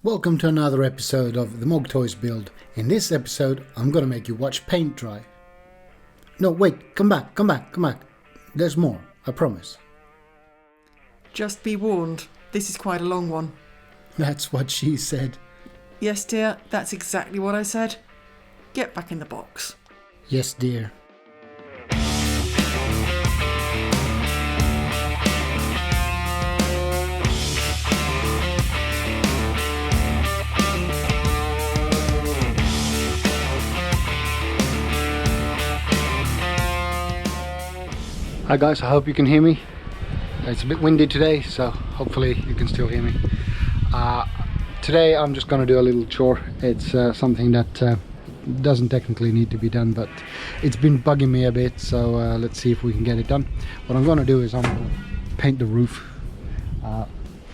Welcome to another episode of the Mogtoise build. In this episode, I'm gonna make you watch paint dry. No, wait, come back. There's more, I promise. Just be warned, this is quite a long one. That's what she said. Yes, dear, that's exactly what I said. Get back in the box. Yes, dear. Hi guys, I hope you can hear me. It's a bit windy today, so hopefully you can still hear me. Today I'm just gonna do a little chore. It's something that doesn't technically need to be done, but it's been bugging me a bit, so let's see if we can get it done. What I'm gonna do is I'm gonna paint the roof.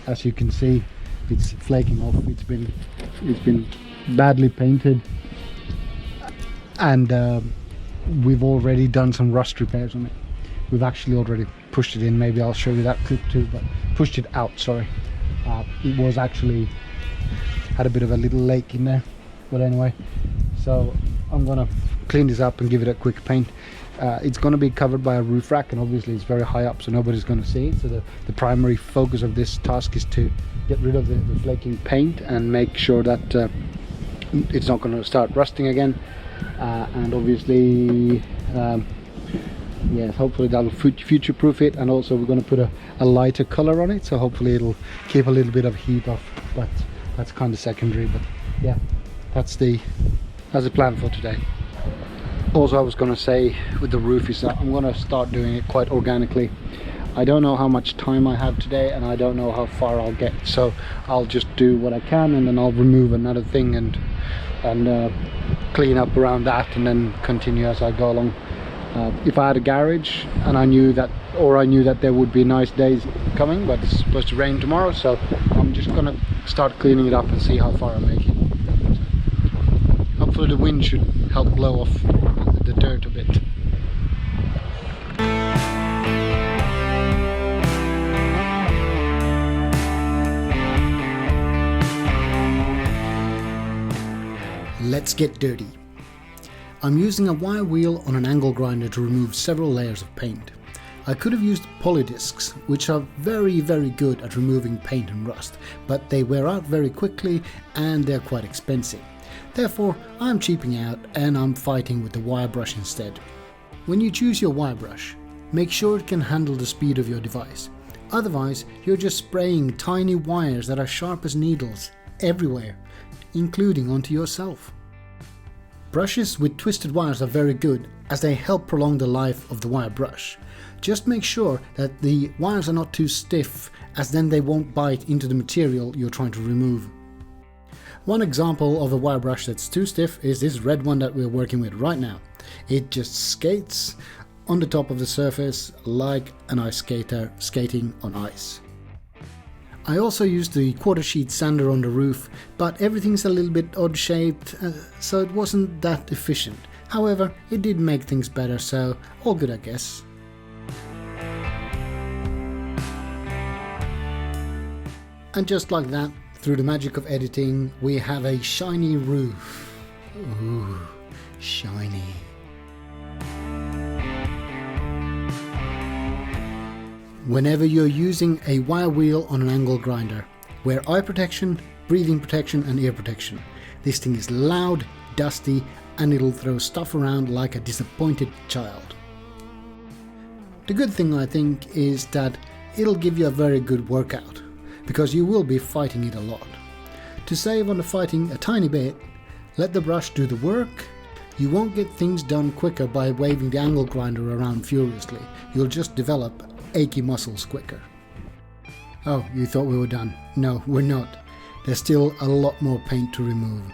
As you can see, it's flaking off. It's been badly painted, and we've already done some rust repairs on it. We've actually already pushed it in. Maybe I'll show you that clip too, but pushed it out, sorry. It was actually had a bit of a little lake in there, but anyway, so I'm gonna clean this up and give it a quick paint. It's gonna be covered by a roof rack, and obviously it's very high up, so nobody's gonna see it. So the primary focus of this task is to get rid of the flaking paint and make sure that it's not gonna start rusting again, and obviously yes, hopefully that'll future-proof it, and also we're going to put a lighter color on it, so hopefully it'll keep a little bit of heat off, but that's kind of secondary. But yeah, that's the plan for today. Also, I was going to say with the roof is that I'm going to start doing it quite organically. I don't know how much time I have today, and I don't know how far I'll get, so I'll just do what I can, and then I'll remove another thing and clean up around that, and then continue as I go along. If I had a garage and I knew that there would be nice days coming, but it's supposed to rain tomorrow, so I'm just gonna start cleaning it up and see how far I make it. Hopefully the wind should help blow off the dirt a bit. Let's get dirty. I'm using a wire wheel on an angle grinder to remove several layers of paint. I could have used polydiscs, which are very good at removing paint and rust, but they wear out very quickly and they're quite expensive. Therefore, I'm cheaping out and I'm fighting with the wire brush instead. When you choose your wire brush, make sure it can handle the speed of your device. Otherwise, you're just spraying tiny wires that are sharp as needles everywhere, including onto yourself. Brushes with twisted wires are very good, as they help prolong the life of the wire brush. Just make sure that the wires are not too stiff, as then they won't bite into the material you're trying to remove. One example of a wire brush that's too stiff is this red one that we're working with right now. It just skates on the top of the surface like an ice skater skating on ice. I also used the quarter sheet sander on the roof, but everything's a little bit odd shaped, so it wasn't that efficient. However, it did make things better, so all good, I guess. And just like that, through the magic of editing, we have a shiny roof. Ooh, shiny. Whenever you're using a wire wheel on an angle grinder, wear eye protection, breathing protection and ear protection. This thing is loud, dusty, and it'll throw stuff around like a disappointed child. The good thing, I think, is that it'll give you a very good workout, because you will be fighting it a lot. To save on the fighting a tiny bit, let the brush do the work. You won't get things done quicker by waving the angle grinder around furiously. You'll just develop achy muscles quicker. Oh, you thought we were done? No, we're not. There's still a lot more paint to remove.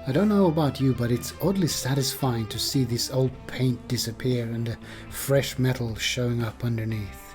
I don't know about you, but it's oddly satisfying to see this old paint disappear and the fresh metal showing up underneath.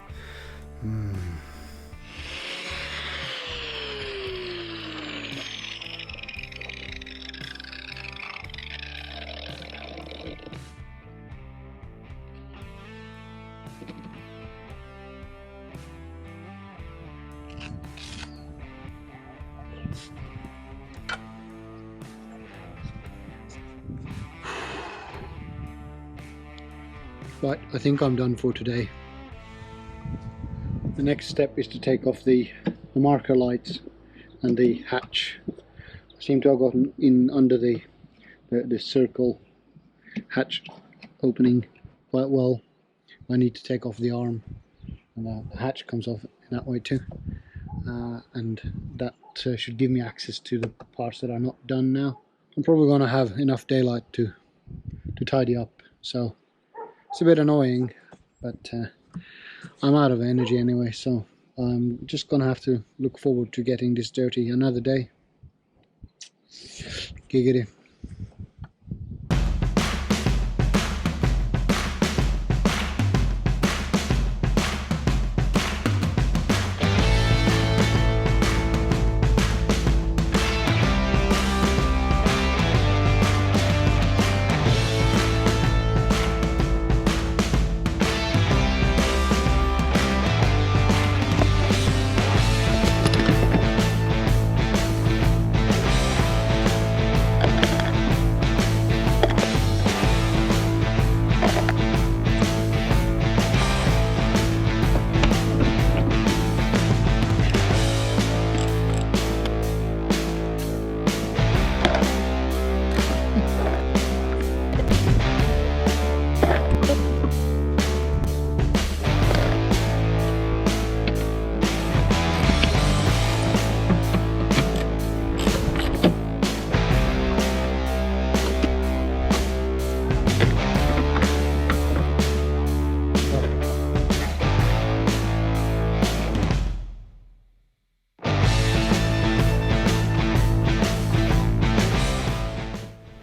Right, I think I'm done for today. The next step is to take off the marker lights and the hatch. I seem to have gotten in under the circle hatch opening quite well. I need to take off the arm, and the hatch comes off in that way too, and that should give me access to the parts that are not done now. I'm probably going to have enough daylight to tidy up, so it's a bit annoying, but I'm out of energy anyway, so I'm just gonna have to look forward to getting this dirty another day. Giggity.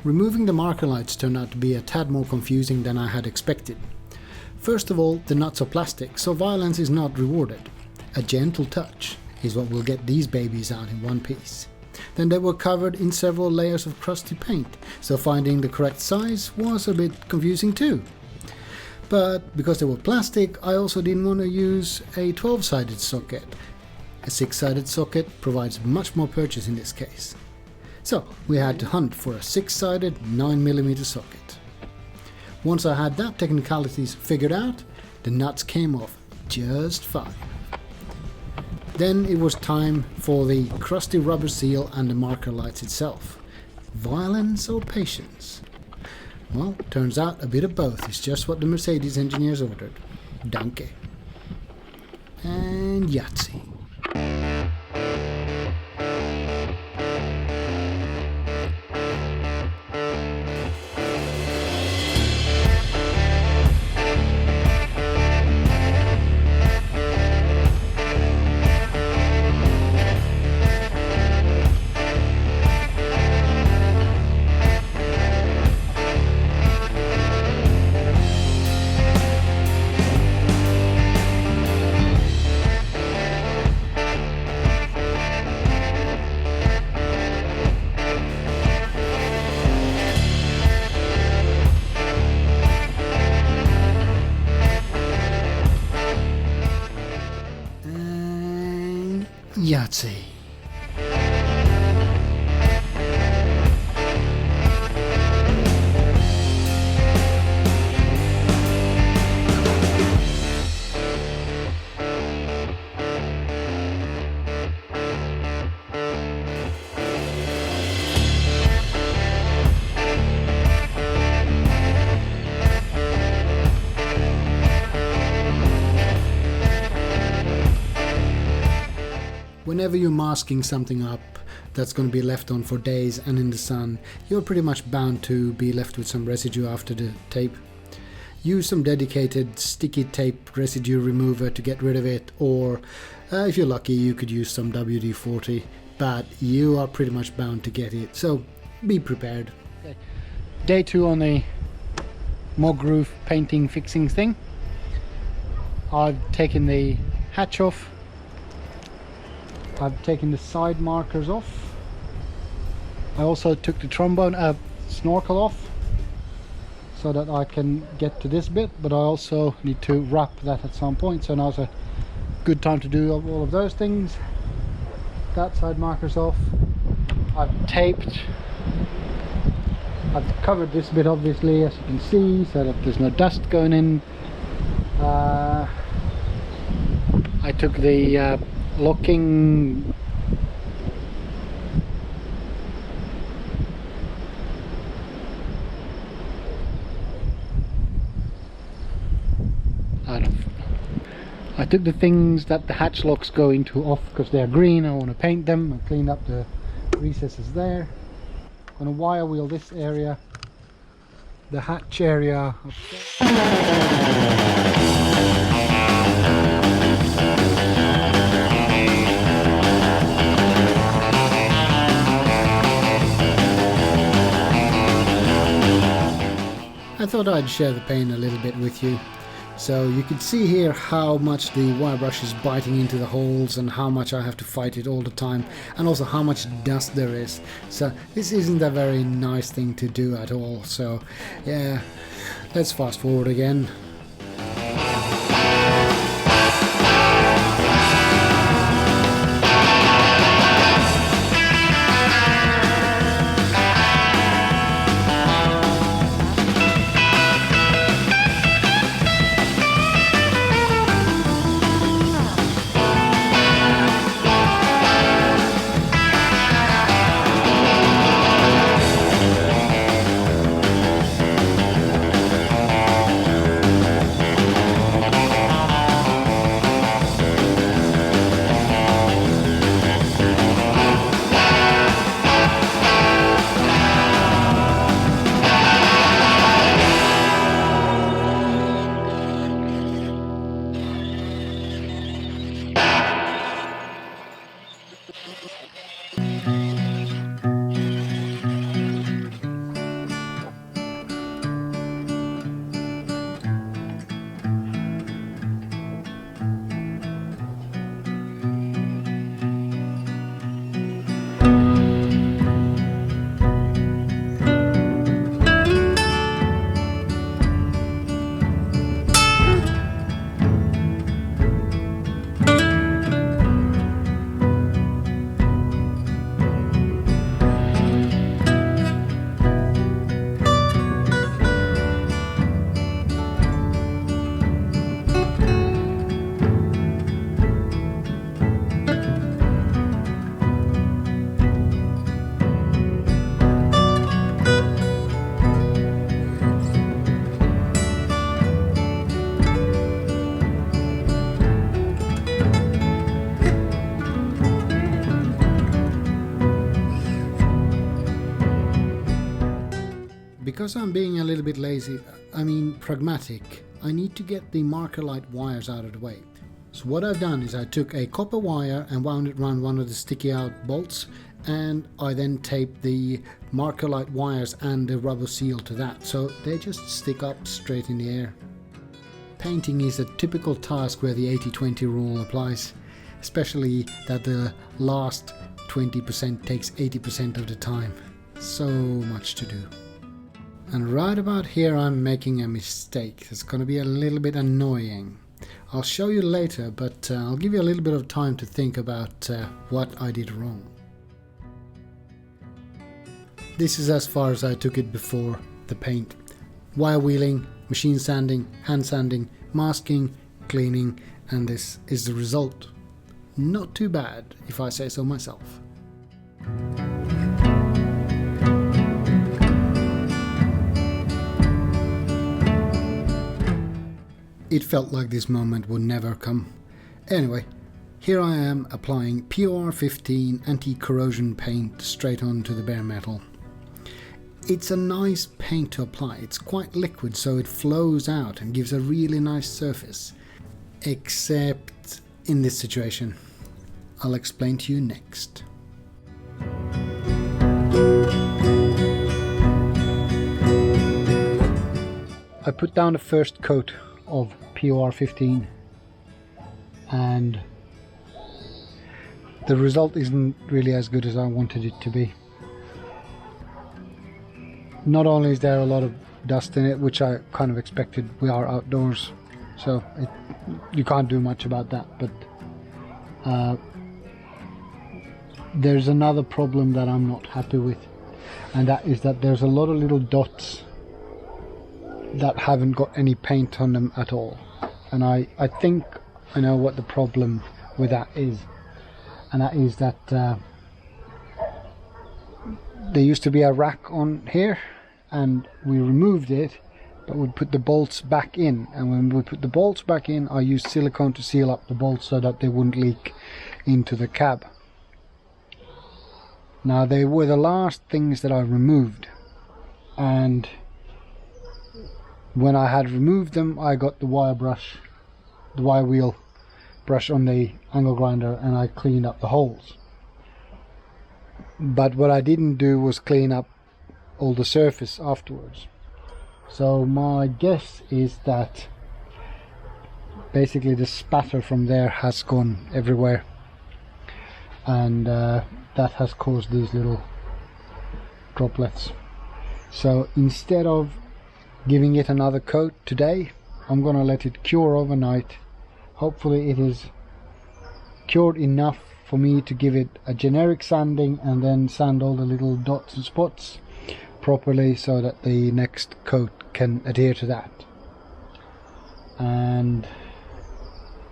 Removing the marker lights turned out to be a tad more confusing than I had expected. First of all, the nuts are plastic, so violence is not rewarded. A gentle touch is what will get these babies out in one piece. Then they were covered in several layers of crusty paint, so finding the correct size was a bit confusing too. But because they were plastic, I also didn't want to use a 12-sided socket. A 6-sided socket provides much more purchase in this case. So we had to hunt for a 6-sided 9mm socket. Once I had that technicalities figured out, the nuts came off just fine. Then it was time for the crusty rubber seal and the marker lights itself. Violence or patience? Well, turns out a bit of both is just what the Mercedes engineers ordered. Danke. And Yahtzee. Yahtzee. Whenever you're masking something up that's going to be left on for days and in the sun, you're pretty much bound to be left with some residue after the tape. Use some dedicated sticky tape residue remover to get rid of it, or if you're lucky you could use some WD-40, but you are pretty much bound to get it, so be prepared. Okay. Day 2 on the Mog roof painting fixing thing. I've taken the hatch off. I've taken the side markers off. I also took the trombone snorkel off so that I can get to this bit, but I also need to wrap that at some point, so now's a good time to do all of those things. That side marker's off. I've taped I've covered this bit obviously, as you can see, so that there's no dust going in. I took the locking I took the things that the hatch locks go into off because they're green. I want to paint them. I cleaned up the recesses there. I'm going to wire wheel this area, the hatch area. I thought I'd share the pain a little bit with you. So you can see here how much the wire brush is biting into the holes and how much I have to fight it all the time, and also how much dust there is. So this isn't a very nice thing to do at all. So yeah, let's fast forward again. Because I'm being a little bit lazy, I mean pragmatic, I need to get the marker light wires out of the way. So what I've done is I took a copper wire and wound it around one of the sticky out bolts, and I then taped the marker light wires and the rubber seal to that, so they just stick up straight in the air. Painting is a typical task where the 80-20 rule applies, especially that the last 20% takes 80% of the time. So much to do. And right about here I'm making a mistake. It's going to be a little bit annoying. I'll show you later, but I'll give you a little bit of time to think about what I did wrong. This is as far as I took it before the paint. Wire wheeling, machine sanding, hand sanding, masking, cleaning, and this is the result. Not too bad, if I say so myself. It felt like this moment would never come. Anyway, here I am applying POR15 anti-corrosion paint straight onto the bare metal. It's a nice paint to apply. It's quite liquid, so it flows out and gives a really nice surface. Except in this situation. I'll explain to you next. I put down the first coat of POR15 and the result isn't really as good as I wanted it to be. Not only is there a lot of dust in it, which I kind of expected, we are outdoors, so you can't do much about that, but there's another problem that I'm not happy with. and that is that there's a lot of little dots that haven't got any paint on them at all. And I think I know what the problem with that is, and that is that there used to be a rack on here and we removed it, but we'd put the bolts back in, and when we put the bolts back in I used silicone to seal up the bolts so that they wouldn't leak into the cab. Now they were the last things that I removed, and when I had removed them I got the wire wheel brush on the angle grinder and I cleaned up the holes. But what I didn't do was clean up all the surface afterwards. So my guess is that basically the spatter from there has gone everywhere, and that has caused these little droplets. So instead of giving it another coat today, I'm gonna let it cure overnight. Hopefully it is cured enough for me to give it a generic sanding and then sand all the little dots and spots properly so that the next coat can adhere to that. And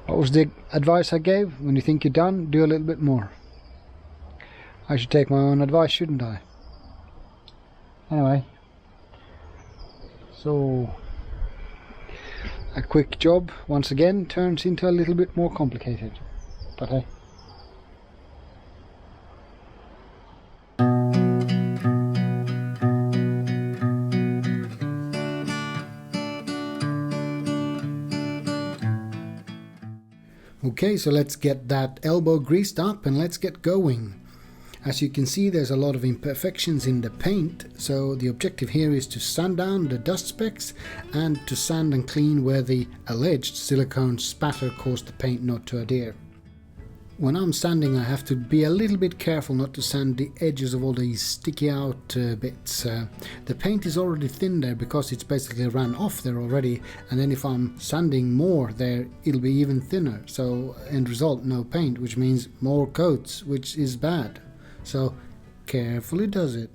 what was the advice I gave? When you think you're done, do a little bit more. I should take my own advice, shouldn't I? Anyway, so a quick job once again turns into a little bit more complicated, but hey. Okay, so let's get that elbow greased up and let's get going. As you can see, there's a lot of imperfections in the paint, so the objective here is to sand down the dust specks and to sand and clean where the alleged silicone spatter caused the paint not to adhere. When I'm sanding, I have to be a little bit careful not to sand the edges of all these sticky out bits. The paint is already thin there because it's basically ran off there already, and then if I'm sanding more there, it'll be even thinner. So end result, no paint, which means more coats, which is bad. So carefully does it.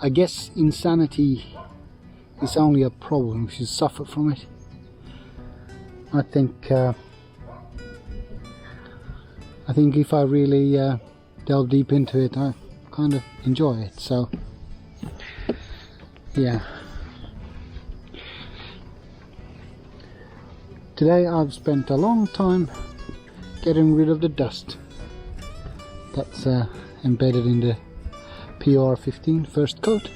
I guess insanity is only a problem if you suffer from it. I think if I really delve deep into it, I kind of enjoy it. So yeah. Today I've spent a long time getting rid of the dust that's embedded in the PR15 first coat.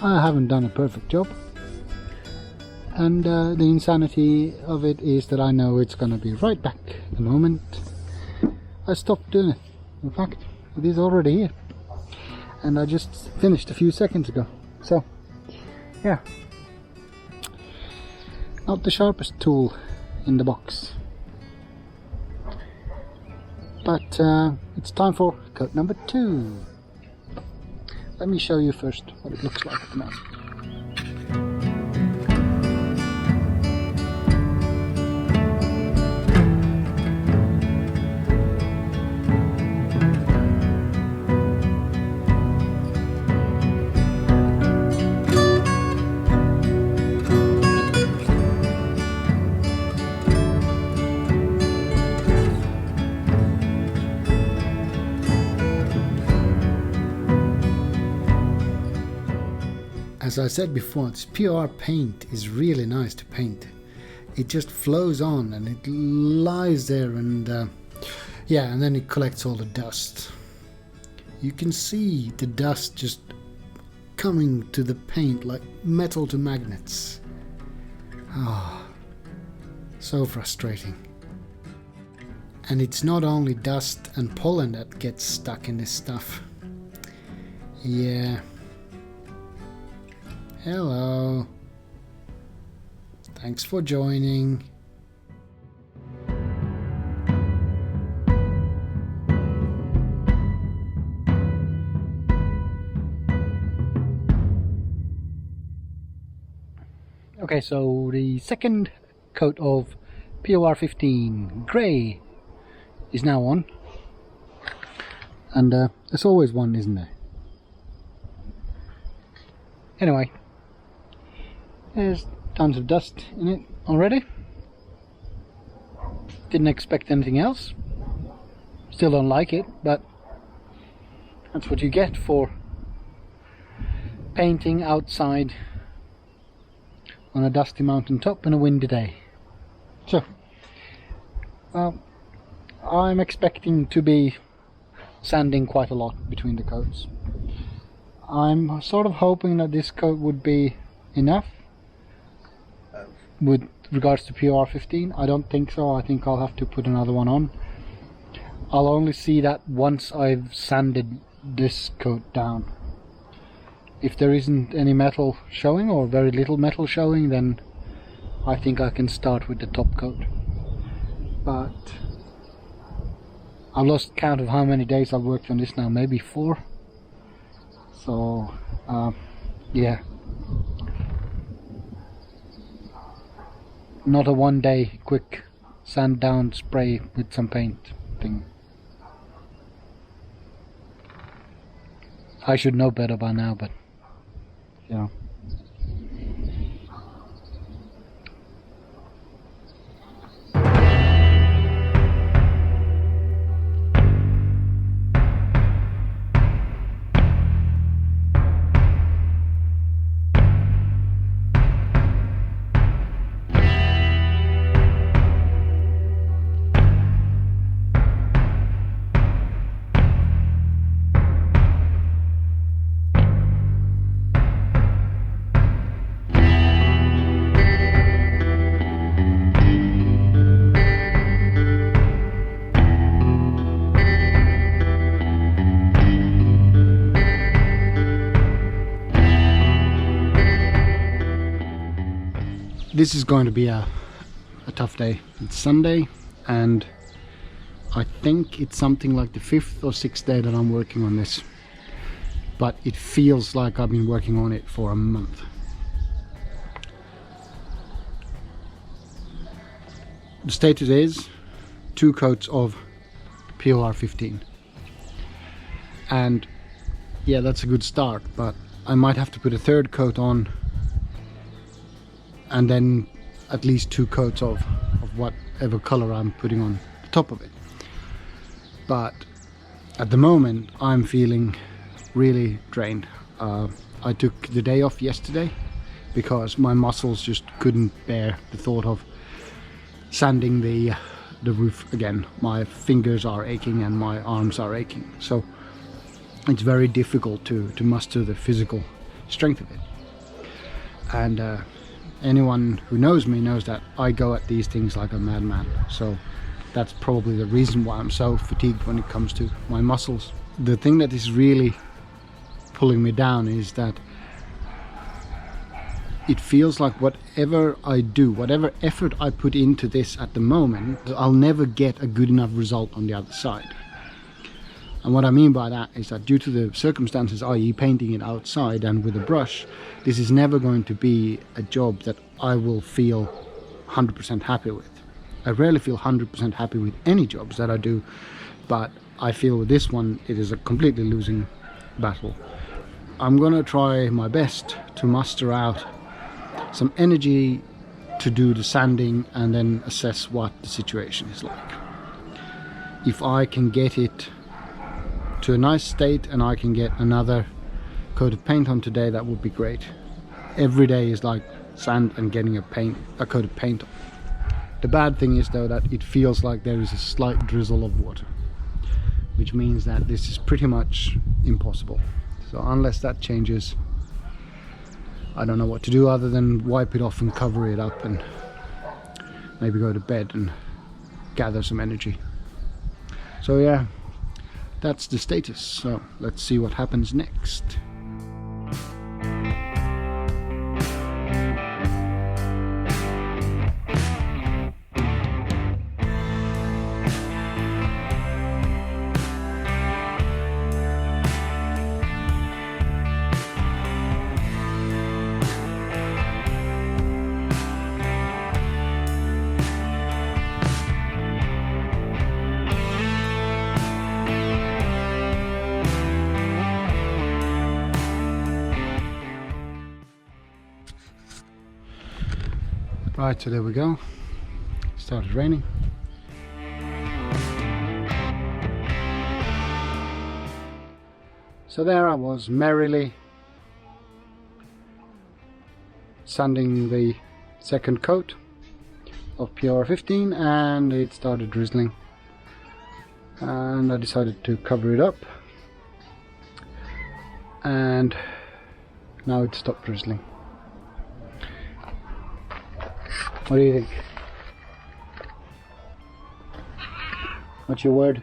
I haven't done a perfect job, and the insanity of it is that I know it's gonna be right back the moment I stop doing it. In fact, it is already here, and I just finished a few seconds ago. So yeah, not the sharpest tool in the box, but it's time for coat number 2. Let me show you first what it looks like at the moment. As I said before, this PR paint is really nice to paint. It just flows on and it lies there, and yeah, and then it collects all the dust. You can see the dust just coming to the paint like metal to magnets. Ah, so frustrating. And it's not only dust and pollen that gets stuck in this stuff. Yeah. Hello. Thanks for joining. Okay, so the second coat of POR15 grey is now on, and there's always one, isn't there? Anyway, there's tons of dust in it already. Didn't expect anything else. Still don't like it, but that's what you get for painting outside on a dusty mountain top in a windy day. So, well, I'm expecting to be sanding quite a lot between the coats. I'm sort of hoping that this coat would be enough with regards to POR15. I don't think so. I think I'll have to put another one on. I'll only see that once I've sanded this coat down. If there isn't any metal showing, or very little metal showing, then I think I can start with the top coat. But I've lost count of how many days I've worked on this now, maybe 4. So yeah, not a one-day quick sand down spray with some paint thing. I should know better by now, but you know. This is going to be a tough day. It's Sunday, and I think it's something like the 5th or 6th day that I'm working on this, but it feels like I've been working on it for a month. The status is 2 coats of POR15, and yeah, that's a good start, but I might have to put a 3rd coat on, and then at least 2 coats of whatever color I'm putting on the top of it. But at the moment I'm feeling really drained. I took the day off yesterday because my muscles just couldn't bear the thought of sanding the roof again. My fingers are aching and my arms are aching, so it's very difficult to muster the physical strength of it. And anyone who knows me knows that I go at these things like a madman, so that's probably the reason why I'm so fatigued when it comes to my muscles. The thing that is really pulling me down is that it feels like whatever I do, whatever effort I put into this at the moment, I'll never get a good enough result on the other side. And what I mean by that is that due to the circumstances, i.e. painting it outside and with a brush, this is never going to be a job that I will feel 100% happy with. I rarely feel 100% happy with any jobs that I do, but I feel with this one it is a completely losing battle. I'm gonna try my best to muster out some energy to do the sanding and then assess what the situation is like. If I can get it to a nice state and I can get another coat of paint on today, that would be great. Every day is like sand and getting a coat of paint on. The bad thing is though that it feels like there is a slight drizzle of water, which means that this is pretty much impossible. So unless that changes, I don't know what to do other than wipe it off and cover it up and maybe go to bed and gather some energy. So yeah, that's the status. So let's see what happens next. Right, so there we go. Started raining. So there I was, merrily sanding the second coat of PR15, and it started drizzling, and I decided to cover it up, and now it stopped drizzling. What do you think? What's your word?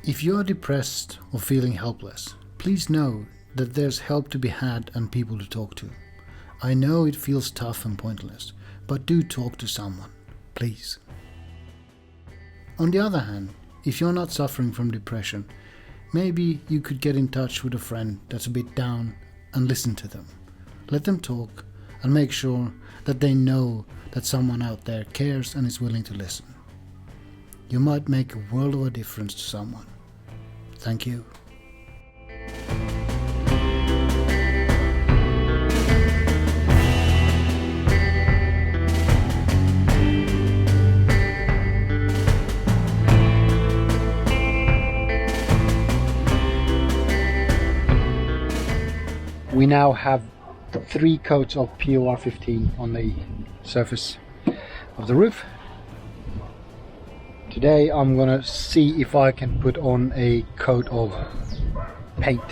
If you are depressed or feeling helpless, please know that there's help to be had and people to talk to. I know it feels tough and pointless, but do talk to someone, please. On the other hand, if you're not suffering from depression, maybe you could get in touch with a friend that's a bit down and listen to them. Let them talk and make sure that they know that someone out there cares and is willing to listen. You might make a world of a difference to someone. Thank you. We now have 3 coats of PR15 on the surface of the roof. Today I'm gonna see if I can put on a coat of paint.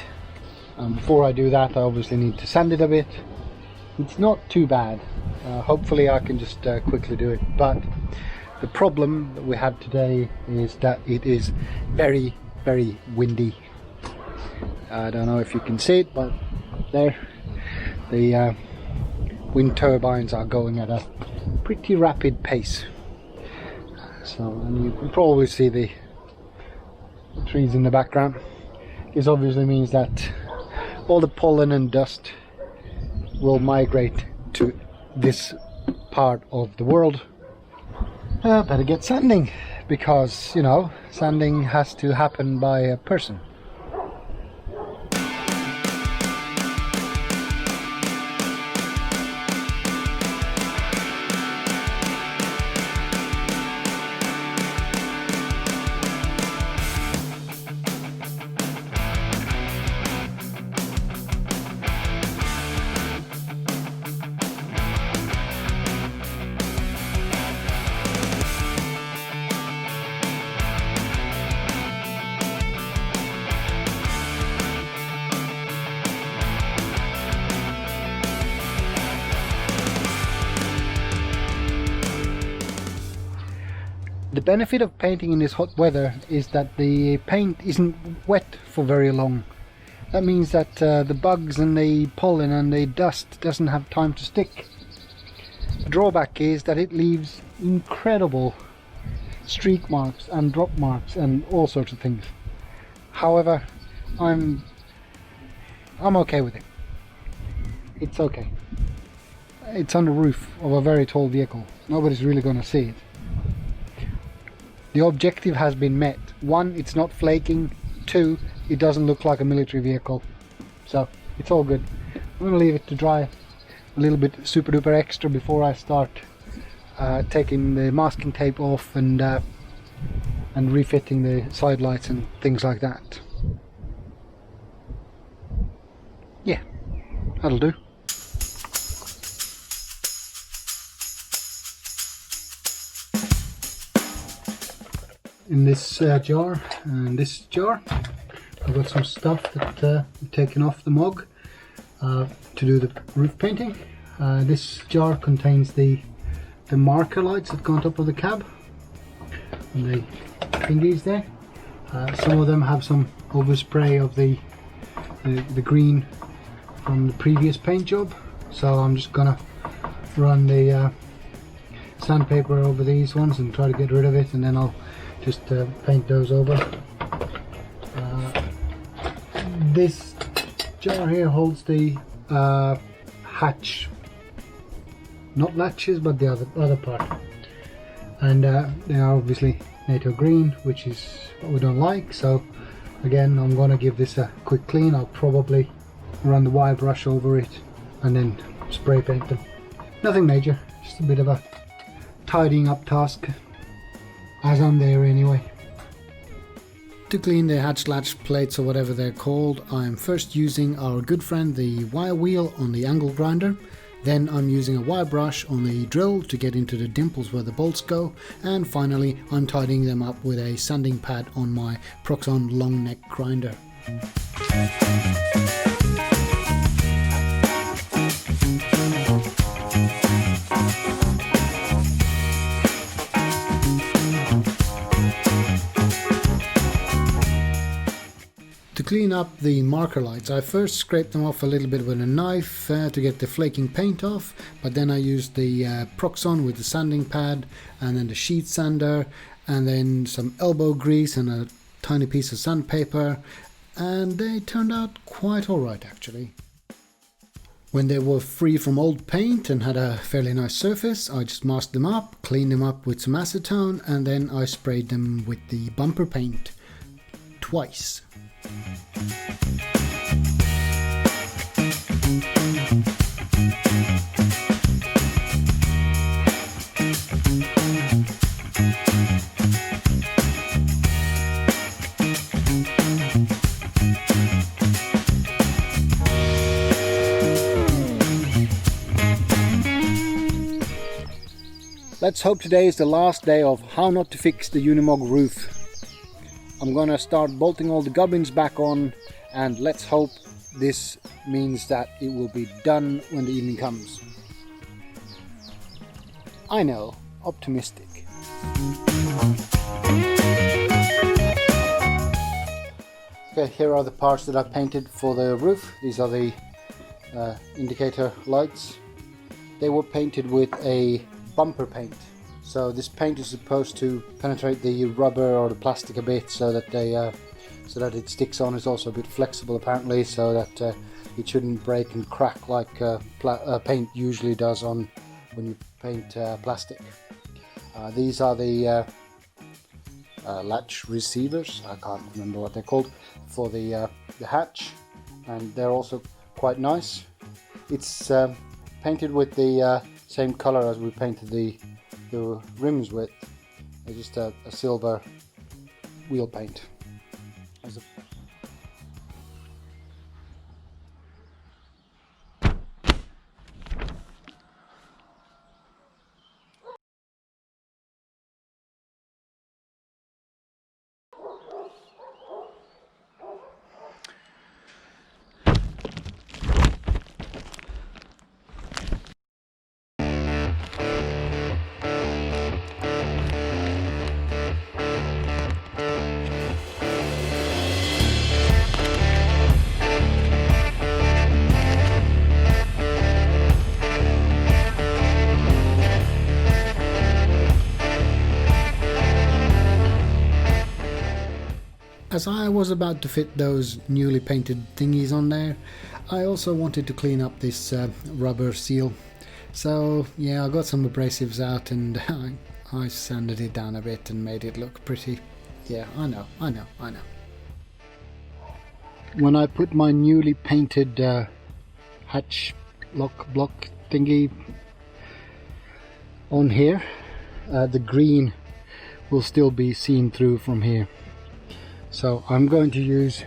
Before I do that, I obviously need to sand it a bit. It's not too bad. Hopefully I can just quickly do it. But the problem that we had today is that it is very, very windy. I don't know if you can see it, but there the wind turbines are going at a pretty rapid pace. So, and you can probably see the trees in the background. This obviously means that all the pollen and dust will migrate to this part of the world. Better get sanding, because, you know, sanding has to happen by a person. The benefit of painting in this hot weather is that the paint isn't wet for very long. That means that the bugs and the pollen and the dust doesn't have time to stick. The drawback is that it leaves incredible streak marks and drop marks and all sorts of things. However, I'm okay with it. It's okay. It's on the roof of a very tall vehicle. Nobody's really going to see it. The objective has been met. 1, it's not flaking. 2, it doesn't look like a military vehicle. So it's all good. I'm going to leave it to dry a little bit super duper extra before I start taking the masking tape off and refitting the side lights and things like that. Yeah, that'll do. In this jar and this jar I've got some stuff that I've taken off the Mog to do the roof painting. This jar contains the marker lights that go on top of the cab. on the thingies there. Some of them have some overspray of the green from the previous paint job, so I'm just gonna run the sandpaper over these ones and try to get rid of it, and then I'll just paint those over. This jar here holds the hatch, not latches, but the other part, and they are obviously NATO green, which is what we don't like. So again, I'm going to give this a quick clean. I'll probably run the wire brush over it and then spray paint them. Nothing major, just a bit of a tidying up task, as I'm there anyway. To clean the hatch latch plates, or whatever they're called, I'm first using our good friend the wire wheel on the angle grinder. Then I'm using a wire brush on the drill to get into the dimples where the bolts go, and finally I'm tidying them up with a sanding pad on my Proxxon long neck grinder. To clean up the marker lights, I first scraped them off a little bit with a knife to get the flaking paint off, but then I used the Proxxon with the sanding pad, and then the sheet sander, and then some elbow grease and a tiny piece of sandpaper, and they turned out quite alright actually. When they were free from old paint and had a fairly nice surface, I just masked them up, cleaned them up with some acetone, and then I sprayed them with the bumper paint twice. Let's hope today is the last day of how not to fix the Unimog roof. I'm gonna start bolting all the gubbins back on, and let's hope this means that it will be done when the evening comes. I know, optimistic. Okay, here are the parts that I've painted for the roof. These are the indicator lights. They were painted with a bumper paint. So this paint is supposed to penetrate the rubber or the plastic a bit, so that it sticks on. It's also a bit flexible apparently, so that it shouldn't break and crack like paint usually does on when you paint plastic. These are the latch receivers. I can't remember what they're called, for the hatch, and they're also quite nice. It's painted with the same color as we painted the rims with. It's just a silver wheel paint. As I was about to fit those newly painted thingies on there, I also wanted to clean up this rubber seal. So yeah, I got some abrasives out and I sanded it down a bit and made it look pretty. Yeah, I know. When I put my newly painted hatch lock block thingy on here, the green will still be seen through from here. So I'm going to use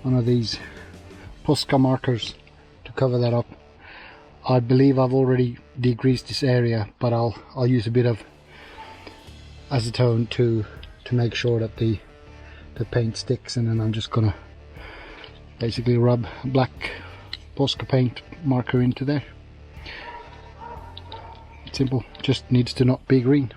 one of these Posca markers to cover that up. I believe I've already degreased this area, but I'll use a bit of acetone to make sure that the paint sticks, and then I'm just gonna basically rub black Posca paint marker into there. Simple, just needs to not be green.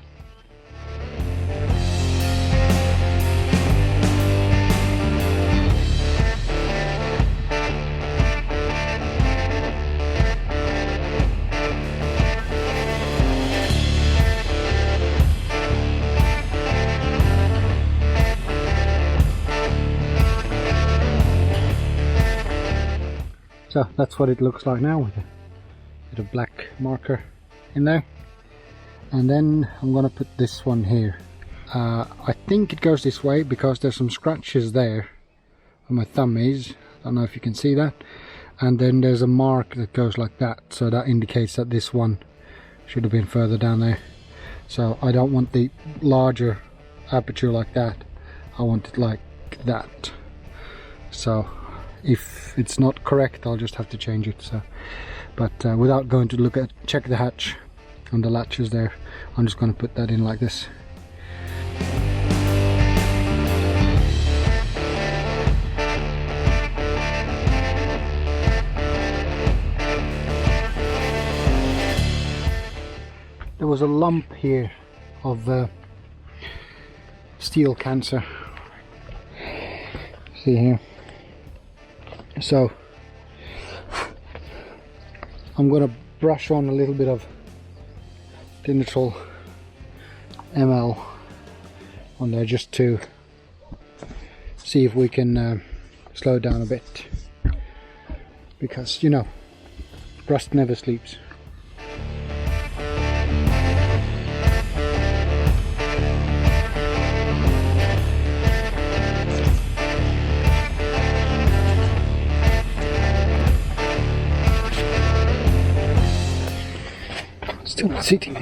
So that's what it looks like now, with a bit of black marker in there. And then I'm gonna put this one here. I think it goes this way because there's some scratches there where my thumb is. I don't know if you can see that. And then there's a mark that goes like that, so that indicates that this one should have been further down there. So I don't want the larger aperture like that, I want it like that. So if it's not correct, I'll just have to change it. So, but without going to check the hatch and the latches there, I'm just going to put that in like this. There was a lump here of steel cancer. See here. So I'm gonna brush on a little bit of Digital ML on there just to see if we can slow it down a bit, because you know, rust never sleeps. Still not sitting.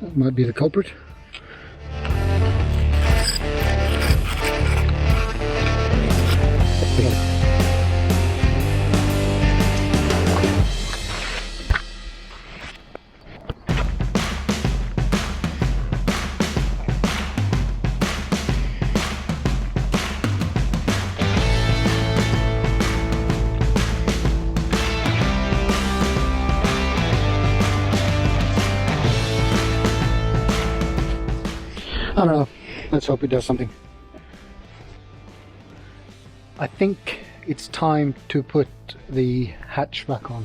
That might be the culprit. I don't know, let's hope it does something. I think it's time to put the hatch back on.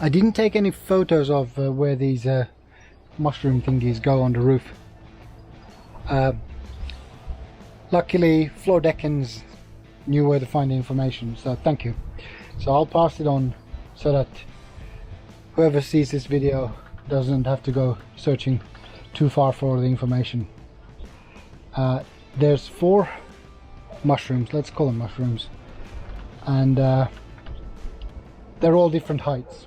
I didn't take any photos of where these mushroom thingies go on the roof. Luckily, floor deckings knew where to find the information, so thank you. So I'll pass it on so that whoever sees this video doesn't have to go searching too far for the information. There's 4 mushrooms, let's call them mushrooms, and they're all different heights.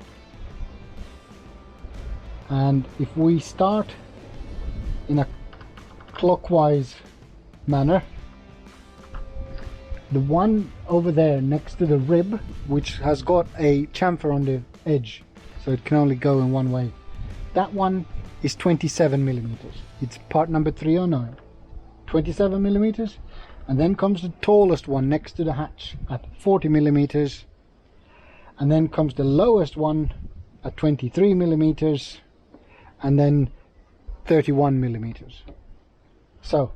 And if we start in a clockwise manner, the one over there next to the rib, which has got a chamfer on the edge, so it can only go in one way, that one is 27 millimeters. It's part number 309, 27 millimeters. And then comes the tallest one next to the hatch at 40 millimeters, and then comes the lowest one at 23 millimeters, and then 31 millimeters. So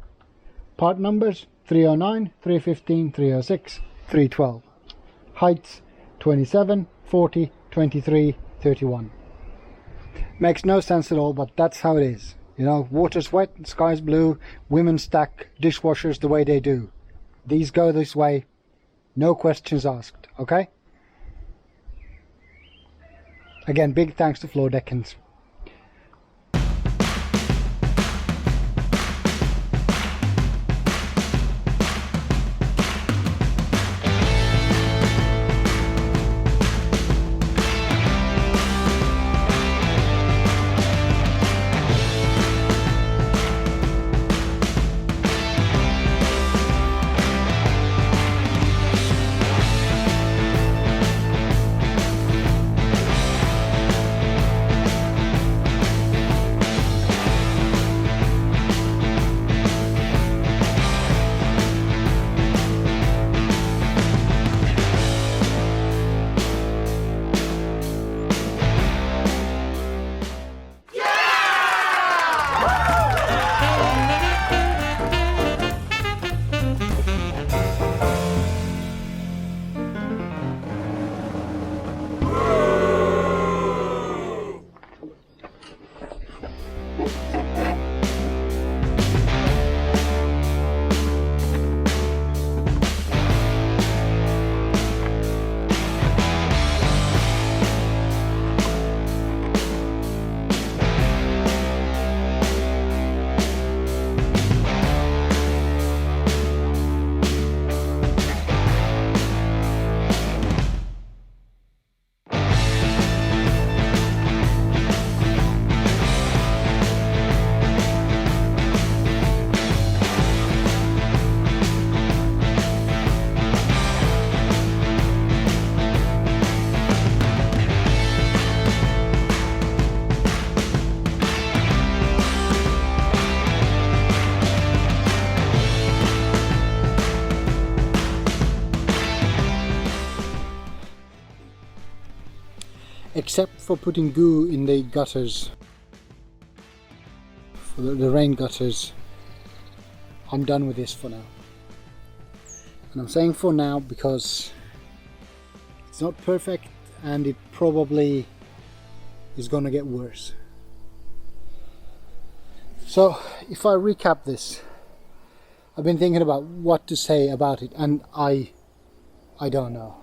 part numbers 309, 315, 306, 312. Heights 27, 40, 23, 31. Makes no sense at all, but that's how it is. You know, water's wet, sky's blue, women stack dishwashers the way they do. These go this way, no questions asked, okay? Again, big thanks to Floor Deckins. except for putting goo in the gutters, for the rain gutters, I'm done with this for now. And I'm saying for now because it's not perfect and it probably is gonna get worse. So if I recap this, I've been thinking about what to say about it, and I don't know.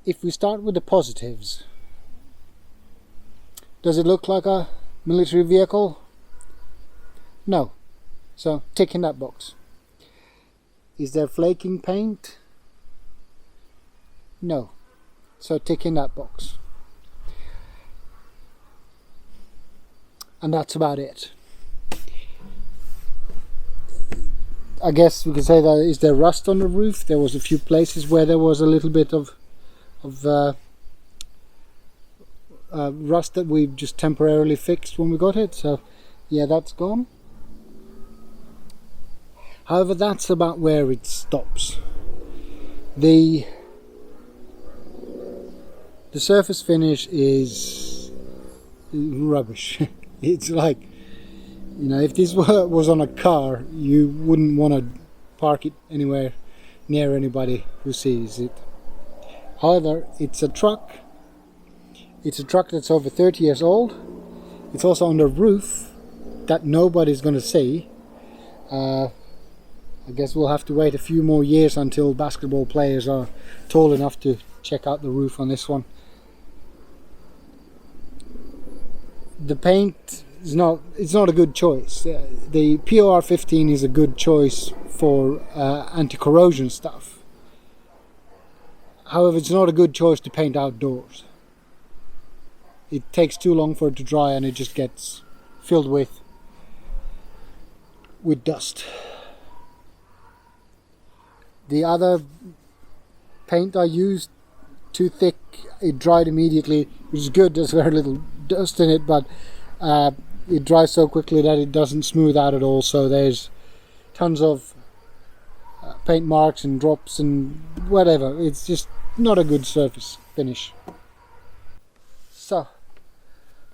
If we start with the positives, does it look like a military vehicle? No. So tick in that box. Is there flaking paint? No. So tick in that box. And that's about it. I guess we could say that, is there rust on the roof? There was a few places where there was a little bit of rust that we just temporarily fixed when we got it. So yeah, that's gone. However, that's about where it stops. The surface finish is rubbish. It's like, you know, if this was on a car, you wouldn't want to park it anywhere near anybody who sees it. However, it's a truck. It's a truck that's over 30 years old. It's also on the roof that nobody's going to see. I guess we'll have to wait a few more years until basketball players are tall enough to check out the roof on this one. The paint is it's not a good choice. The POR15 is a good choice for anti-corrosion stuff. However, it's not a good choice to paint outdoors. It takes too long for it to dry and it just gets filled with dust. The other paint I used, too thick, it dried immediately, which is good. There's very little dust in it, but it dries so quickly that it doesn't smooth out at all, so there's tons of paint marks and drops and whatever. It's just not a good surface finish. So,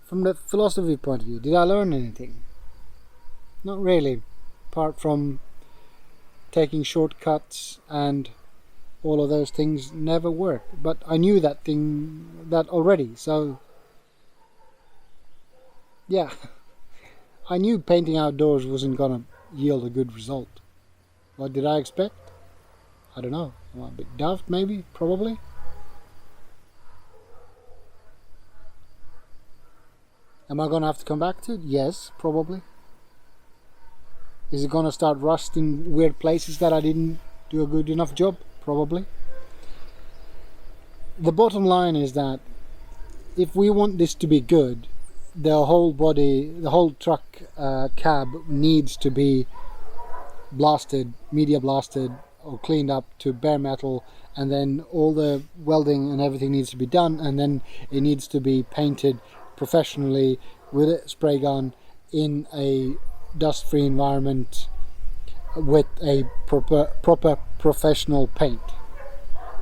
from the philosophy point of view, did I learn anything? Not really, apart from taking shortcuts and all of those things never work. But I knew that already, so yeah, I knew painting outdoors wasn't gonna yield a good result. What did I expect? I don't know. Am I a bit daft, maybe? Probably. Am I gonna have to come back to it? Yes, probably. Is it gonna start rusting weird places that I didn't do a good enough job? Probably. The bottom line is that if we want this to be good, the whole body, the whole truck cab needs to be blasted, media blasted or cleaned up to bare metal, and then all the welding and everything needs to be done, and then it needs to be painted professionally with a spray gun in a dust-free environment with a proper professional paint.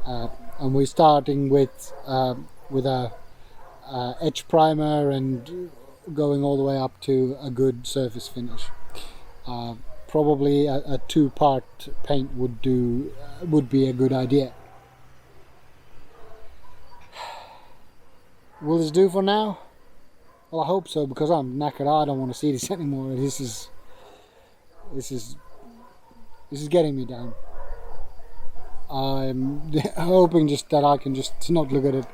And we're starting with a etch primer and going all the way up to a good surface finish. Probably a two-part paint would be a good idea. Will this do for now? Well, I hope so, because I'm knackered. I don't want to see this anymore. This is getting me down. I'm hoping just that I can just not look at it.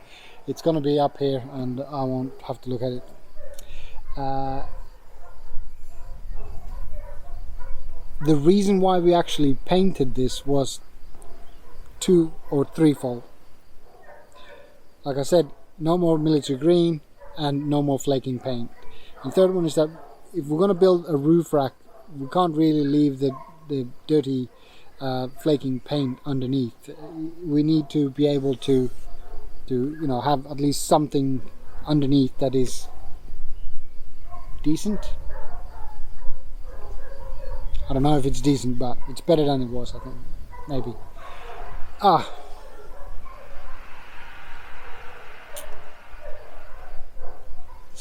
It's going to be up here and I won't have to look at it. The reason why we actually painted this was two or threefold. Like I said, no more military green and no more flaking paint. And third one is that if we're going to build a roof rack, we can't really leave the dirty flaking paint underneath. We need to be able to have at least something underneath that is decent. I don't know if it's decent, but it's better than it was, I think. Maybe.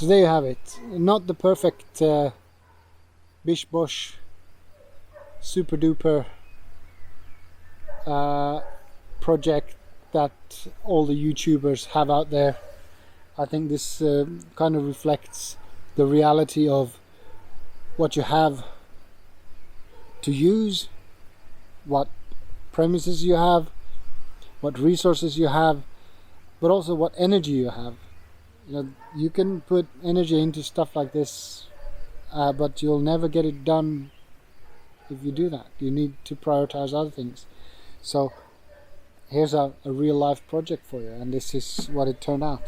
So there you have it. Not the perfect bish bosh super duper project that all the YouTubers have out there. I think this kind of reflects the reality of what you have to use, what premises you have, what resources you have, but also what energy you have. You know, you can put energy into stuff like this, but you'll never get it done if you do that. You need to prioritize other things. So here's a real life project for you, and this is what it turned out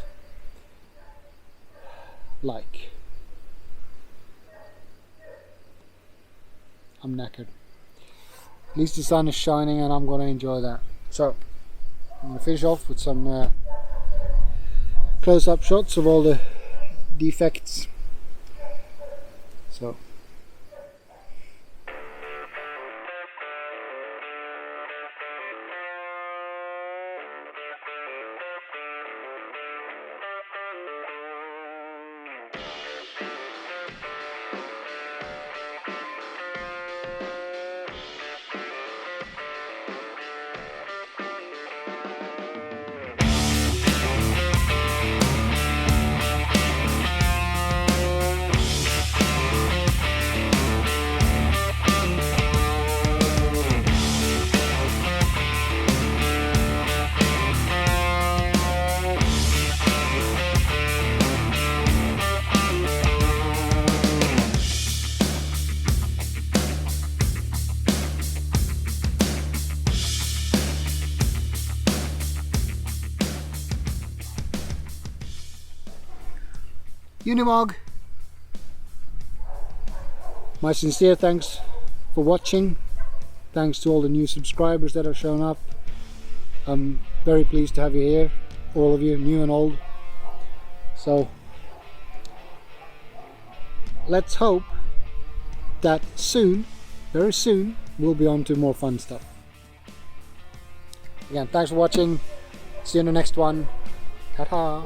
like. I'm knackered. At least the sun is shining and I'm gonna enjoy that. So I'm gonna finish off with some close-up shots of all the defects. So Unimog, my sincere thanks for watching. Thanks to all the new subscribers that have shown up. I'm very pleased to have you here, all of you, new and old. So let's hope that soon, very soon, we'll be on to more fun stuff. Again, thanks for watching. See you in the next one. Ta-ta!